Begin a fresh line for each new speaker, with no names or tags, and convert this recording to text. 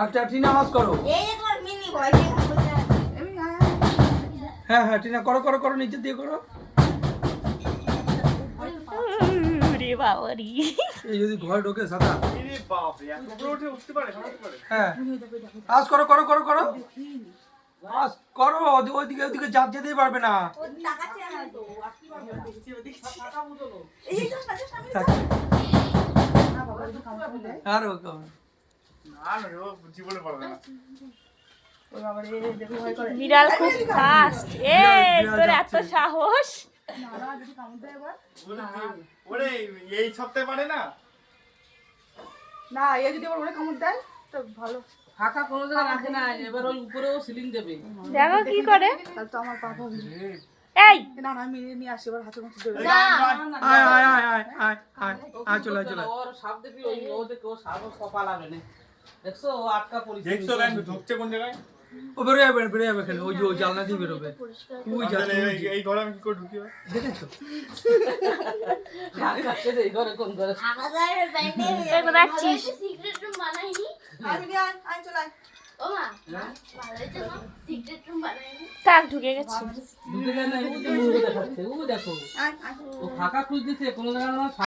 আচ্ছা টিনা আওয়াজ করো। হ্যাঁ হ্যাঁ টিনা করো করো করো, নিচে দিয়ে করো। এই যদি ঘরে ঢোকে সাদা। হ্যাঁ আওয়াজ করো করো করো করো, আওয়াজ করো। ওইদিকে ওইদিকে জাত যেতেই পারবে না। আর
বিড়াল খুব ফাস্ট। তোর এত সাহস!
এই সপ্তাহে পারে না
না, এ যদি আবার ওরে কামড় দেয় তো ভালো।
ফাঁকা কোনো জায়গা রাখে না, এবার ওই উপরেও সিলিং দেবে।
দেখো কি করে।
তাহলে তো আমার পাপা
এই
না না, আমি নিয়ে আসি, এবার হাতে মুখে দেবে।
আয় আয় আয় আয় আয় আয় আয় চলে চলে।
ওর সাপ দেখবি, ওই ও দেখো সাপ কপালাবে না। দেখছো ও আটকা পড়েছে।
দেখছো গান ঢুকছে কোন জায়গায়?
ও বেরোয় যাবে বেরোয় যাবে, ওই যে ওই জানলা দিয়ে বেরোবে। ওই
এই ঘরে আমি কি করে ঢুকি?
দেখেছো
এই ঘরে কোন ঘরে?
সিক্রেট রুম বানাইনি।
আমি নিয়ে আয় চলে আয়।
ও মা, ভালোই তো না, সিক্রেট রুম বানাইনি। তাক ঢুকে গেছে।
ঢুকে যায় না, ও দেখাচ্ছে, ও দেখো।
আয় আয়।
ও ফাঁকা খুঁজতেছে কোনো জায়গা না।